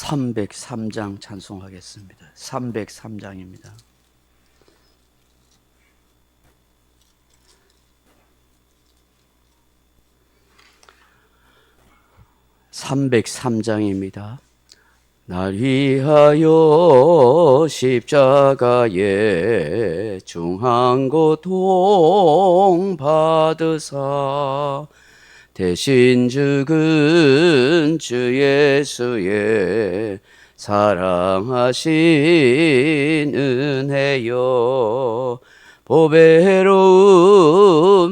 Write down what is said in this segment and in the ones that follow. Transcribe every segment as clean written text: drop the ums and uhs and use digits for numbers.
303장 찬송하겠습니다. 303장입니다. (303장입니다) 날 위하여 십자가에 중한 고통 받으사 대신 죽은 주 예수의 사랑하신 은혜여, 보배로운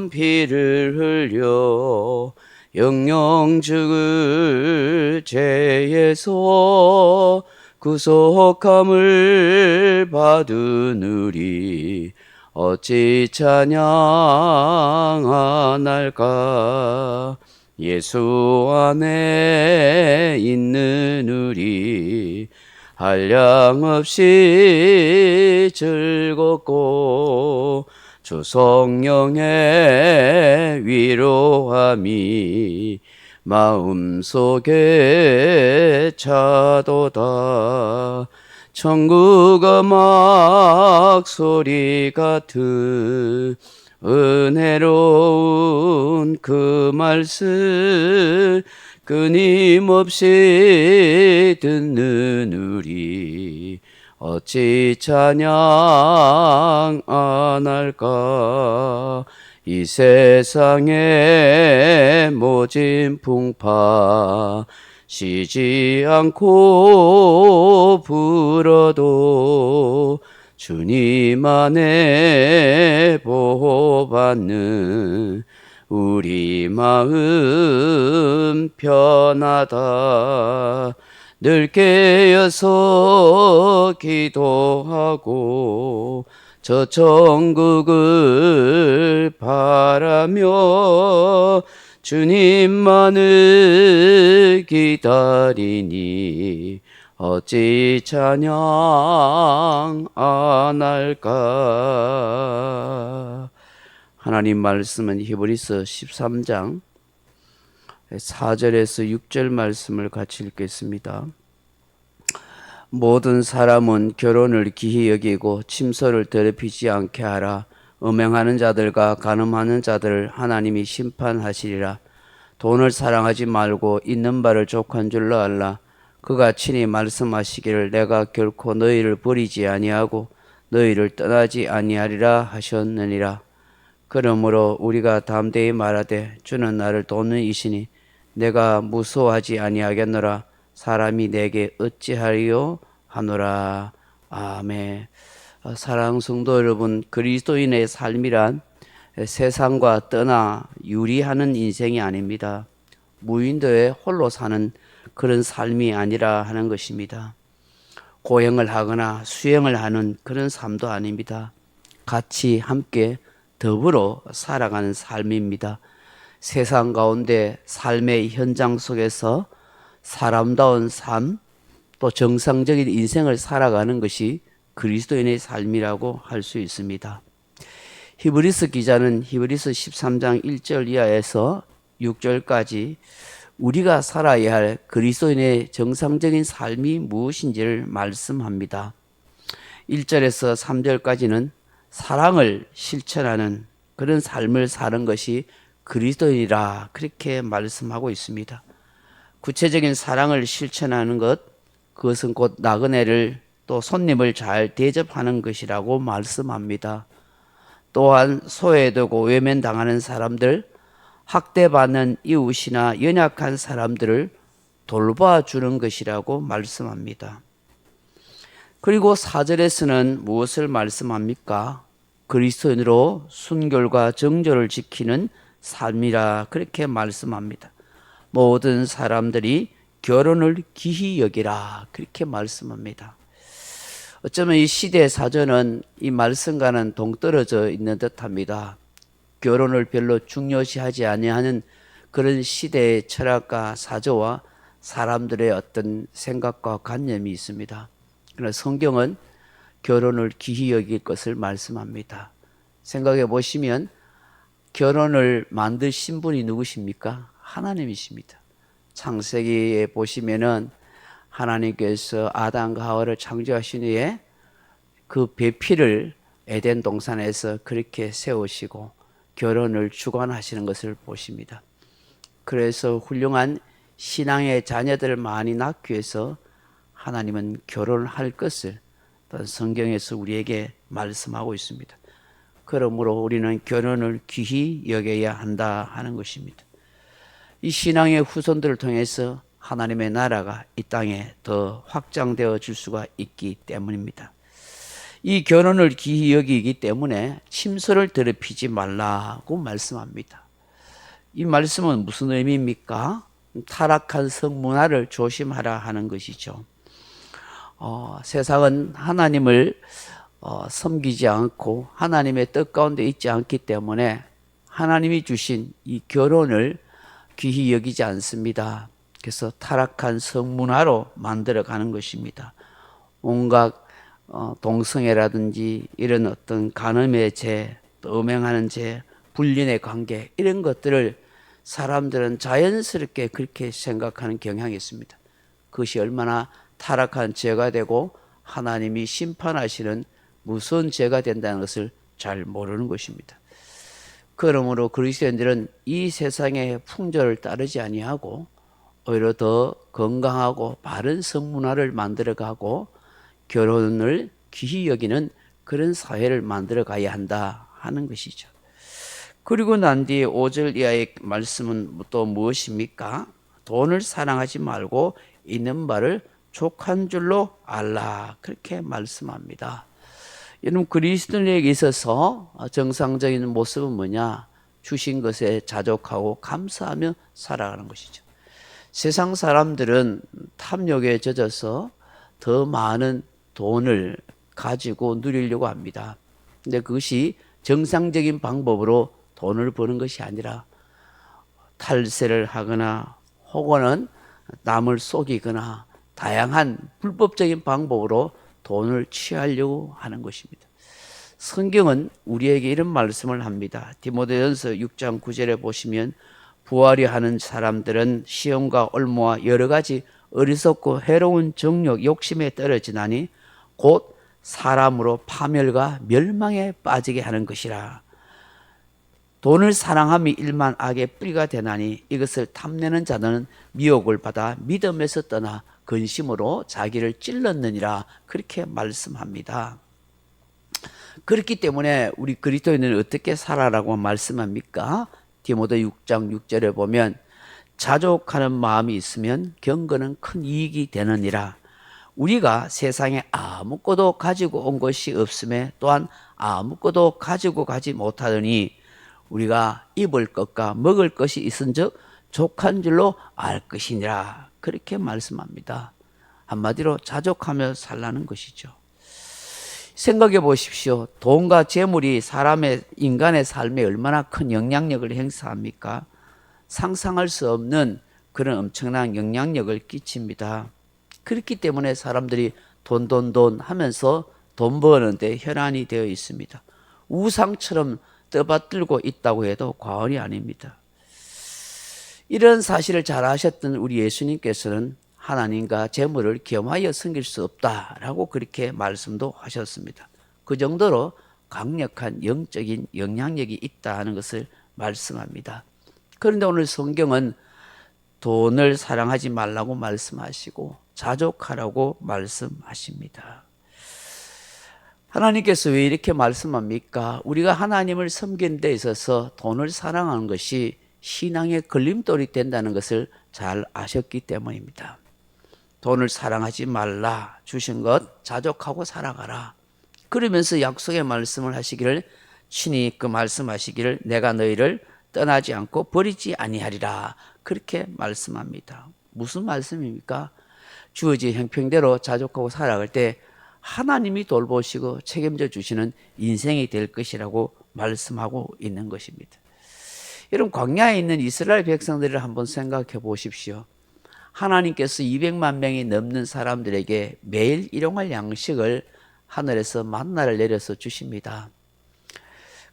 피를 흘려 영영 죽을 죄에서 구속함을 받으느니 어찌 찬양하날까. 예수 안에 있는 우리 한량없이 즐겁고 주 성령의 위로함이 마음속에 차도다. 천국 음악 소리 같은 은혜로운 그 말씀 끊임없이 듣는 우리 어찌 찬양 안 할까. 이 세상의 모진 풍파 쉬지 않고 불어도 주님 안에 보호받는 우리 마음 편하다. 늘 깨어서 기도하고 저 천국을 바라며 주님만을 기다리니 어찌 찬양 안 할까. 하나님 말씀은 히브리서 13장 4절에서 6절 말씀을 같이 읽겠습니다. 모든 사람은 결혼을 기히 여기고 침소를 더럽히지 않게 하라. 음행하는 자들과 간음하는 자들을 하나님이 심판하시리라. 돈을 사랑하지 말고 있는 바를 족한 줄로 알라. 그가 친히 말씀하시기를 내가 결코 너희를 버리지 아니하고 너희를 떠나지 아니하리라 하셨느니라. 그러므로 우리가 담대히 말하되 주는 나를 돕는 이시니 내가 무서워하지 아니하겠노라. 사람이 내게 어찌하리요 하노라. 아멘. 사랑하는 성도 여러분, 그리스도인의 삶이란 세상과 떠나 유리하는 인생이 아닙니다. 무인도에 홀로 사는 그런 삶이 아니라 하는 것입니다. 고행을 하거나 수행을 하는 그런 삶도 아닙니다. 같이 함께 더불어 살아가는 삶입니다. 세상 가운데 삶의 현장 속에서 사람다운 삶, 또 정상적인 인생을 살아가는 것이 그리스도인의 삶이라고 할 수 있습니다. 히브리서 기자는 히브리서 13장 1절 이하에서 6절까지 우리가 살아야 할 그리스도인의 정상적인 삶이 무엇인지를 말씀합니다. 1절에서 3절까지는 사랑을 실천하는 그런 삶을 사는 것이 그리스도인이라 그렇게 말씀하고 있습니다. 구체적인 사랑을 실천하는 것, 그것은 곧 나그네를 또 손님을 잘 대접하는 것이라고 말씀합니다. 또한 소외되고 외면당하는 사람들, 학대받는 이웃이나 연약한 사람들을 돌봐주는 것이라고 말씀합니다. 그리고 4절에서는 무엇을 말씀합니까? 그리스도인으로 순결과 정절을 지키는 삶이라 그렇게 말씀합니다. 모든 사람들이 결혼을 기히 여기라 그렇게 말씀합니다. 어쩌면 이 시대 사전은 이 말씀과는 동떨어져 있는 듯합니다. 결혼을 별로 중요시하지 아니하는 그런 시대의 철학과 사조와 사람들의 어떤 생각과 관념이 있습니다. 그러나 성경은 결혼을 기히 여길 것을 말씀합니다. 생각해 보시면 결혼을 만드신 분이 누구십니까? 하나님이십니다. 창세기에 보시면은 하나님께서 아담과 하와를 창조하신 후에 그 배필을 에덴 동산에서 그렇게 세우시고 결혼을 주관하시는 것을 보십니다. 그래서 훌륭한 신앙의 자녀들을 많이 낳기 위해서 하나님은 결혼할 것을 성경에서 우리에게 말씀하고 있습니다. 그러므로 우리는 결혼을 귀히 여겨야 한다 하는 것입니다. 이 신앙의 후손들을 통해서 하나님의 나라가 이 땅에 더 확장되어 줄 수가 있기 때문입니다. 이 결혼을 귀히 여기기 때문에 침소를 더럽히지 말라고 말씀합니다. 이 말씀은 무슨 의미입니까? 타락한 성문화를 조심하라 하는 것이죠. 세상은 하나님을 섬기지 않고 하나님의 뜻 가운데 있지 않기 때문에 하나님이 주신 이 결혼을 귀히 여기지 않습니다. 그래서 타락한 성문화로 만들어가는 것입니다. 온갖 동성애라든지 이런 어떤 간음의 죄, 또 음행하는 죄, 불륜의 관계 이런 것들을 사람들은 자연스럽게 그렇게 생각하는 경향이 있습니다. 그것이 얼마나 타락한 죄가 되고 하나님이 심판하시는 무서운 죄가 된다는 것을 잘 모르는 것입니다. 그러므로 그리스도인들은 이 세상의 풍조를 따르지 아니하고 오히려 더 건강하고 바른 성문화를 만들어가고 결혼을 귀히 여기는 그런 사회를 만들어 가야 한다 하는 것이죠. 그리고 난 뒤에 5절 이하의 말씀은 또 무엇입니까? 돈을 사랑하지 말고 있는 바를 족한 줄로 알라 그렇게 말씀합니다. 여러분 그리스도인에게 있어서 정상적인 모습은 뭐냐? 주신 것에 자족하고 감사하며 살아가는 것이죠. 세상 사람들은 탐욕에 젖어서 더 많은 돈을 가지고 누리려고 합니다. 근데 그것이 정상적인 방법으로 돈을 버는 것이 아니라 탈세를 하거나 혹은 남을 속이거나 다양한 불법적인 방법으로 돈을 취하려고 하는 것입니다. 성경은 우리에게 이런 말씀을 합니다. 디모데전서 6장 9절에 보시면 부하려 하는 사람들은 시험과 올무와 여러 가지 어리석고 해로운 정욕, 욕심에 떨어지나니 곧 사람으로 파멸과 멸망에 빠지게 하는 것이라. 돈을 사랑함이 일만 악의 뿌리가 되나니 이것을 탐내는 자는 미혹을 받아 믿음에서 떠나 근심으로 자기를 찔렀느니라 그렇게 말씀합니다. 그렇기 때문에 우리 그리스도인은 어떻게 살아라고 말씀합니까? 디모데 6장 6절에 보면 자족하는 마음이 있으면 경건은 큰 이익이 되느니라. 우리가 세상에 아무것도 가지고 온 것이 없음에 또한 아무것도 가지고 가지 못하더니 우리가 입을 것과 먹을 것이 있은즉 족한 줄로 알 것이니라 그렇게 말씀합니다. 한마디로 자족하며 살라는 것이죠. 생각해 보십시오. 돈과 재물이 인간의 삶에 얼마나 큰 영향력을 행사합니까? 상상할 수 없는 그런 엄청난 영향력을 끼칩니다. 그렇기 때문에 사람들이 돈 하면서 돈 버는데 혈안이 되어 있습니다. 우상처럼 떠받들고 있다고 해도 과언이 아닙니다. 이런 사실을 잘 아셨던 우리 예수님께서는 하나님과 재물을 겸하여 섬길 수 없다라고 그렇게 말씀도 하셨습니다. 그 정도로 강력한 영적인 영향력이 있다는 것을 말씀합니다. 그런데 오늘 성경은 돈을 사랑하지 말라고 말씀하시고 자족하라고 말씀하십니다. 하나님께서 왜 이렇게 말씀합니까? 우리가 하나님을 섬기는 데 있어서 돈을 사랑하는 것이 신앙의 걸림돌이 된다는 것을 잘 아셨기 때문입니다. 돈을 사랑하지 말라, 주신 것 자족하고 살아가라. 그러면서 약속의 말씀을 하시기를 친히 그 말씀하시기를 내가 너희를 떠나지 않고 버리지 아니하리라 그렇게 말씀합니다. 무슨 말씀입니까? 주어진 형평대로 자족하고 살아갈 때 하나님이 돌보시고 책임져 주시는 인생이 될 것이라고 말씀하고 있는 것입니다. 여러분 광야에 있는 이스라엘 백성들을 한번 생각해 보십시오. 하나님께서 200만 명이 넘는 사람들에게 매일 일용할 양식을 하늘에서 만나를 내려서 주십니다.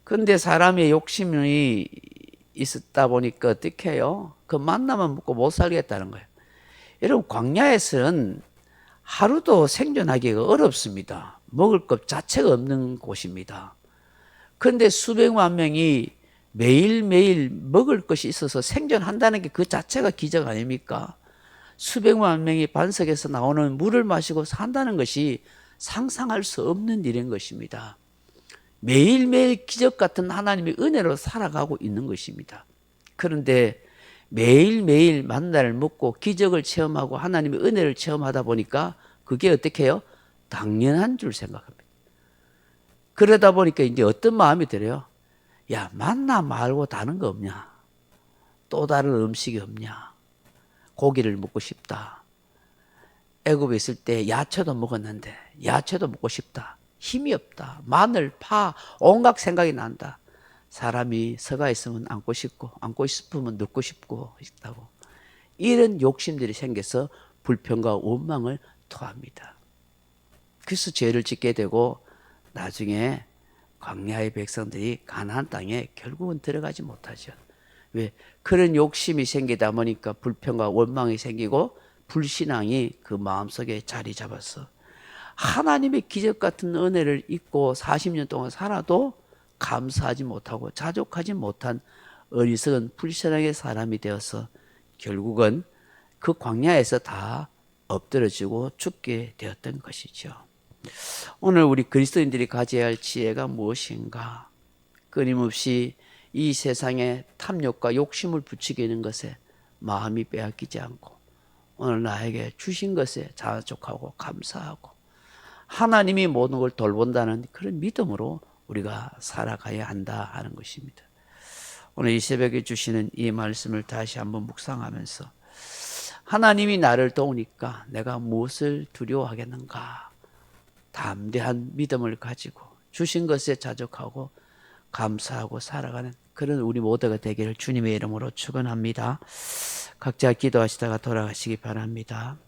그런데 사람의 욕심이 있었다 보니까 어떻게 해요? 그 만나만 먹고 못 살겠다는 거예요. 여러분 광야에서는 하루도 생존하기가 어렵습니다. 먹을 것 자체가 없는 곳입니다. 그런데 수백만 명이 매일매일 먹을 것이 있어서 생존한다는 게 그 자체가 기적 아닙니까? 수백만 명이 반석에서 나오는 물을 마시고 산다는 것이 상상할 수 없는 일인 것입니다. 매일매일 기적 같은 하나님의 은혜로 살아가고 있는 것입니다. 그런데 매일매일 만나를 먹고 기적을 체험하고 하나님의 은혜를 체험하다 보니까 그게 어떻게 해요? 당연한 줄 생각합니다. 그러다 보니까 이제 어떤 마음이 들어요? 야, 만나 말고 다른 거 없냐? 또 다른 음식이 없냐? 고기를 먹고 싶다. 애굽에 있을 때 야채도 먹었는데 야채도 먹고 싶다. 힘이 없다. 마늘, 파, 온갖 생각이 난다. 사람이 서가 있으면 앉고 싶고 앉고 싶으면 눕고 싶고 싶다고. 이런 욕심들이 생겨서 불평과 원망을 토합니다. 그래서 죄를 짓게 되고 나중에 광야의 백성들이 가나안 땅에 결국은 들어가지 못하죠. 왜? 그런 욕심이 생기다 보니까 불평과 원망이 생기고 불신앙이 그 마음속에 자리 잡았어. 하나님의 기적 같은 은혜를 잊고 40년 동안 살아도 감사하지 못하고 자족하지 못한 어리석은 불신앙의 사람이 되어서 결국은 그 광야에서 다 엎드러지고 죽게 되었던 것이죠. 오늘 우리 그리스도인들이 가져야 할 지혜가 무엇인가? 끊임없이 이 세상의 탐욕과 욕심을 부추기는 것에 마음이 빼앗기지 않고 오늘 나에게 주신 것에 자족하고 감사하고 하나님이 모든 걸 돌본다는 그런 믿음으로 우리가 살아가야 한다 하는 것입니다. 오늘 이 새벽에 주시는 이 말씀을 다시 한번 묵상하면서 하나님이 나를 도우니까 내가 무엇을 두려워하겠는가? 담대한 믿음을 가지고 주신 것에 자족하고 감사하고 살아가는 그런 우리 모두가 되기를 주님의 이름으로 축원합니다. 각자 기도하시다가 돌아가시기 바랍니다.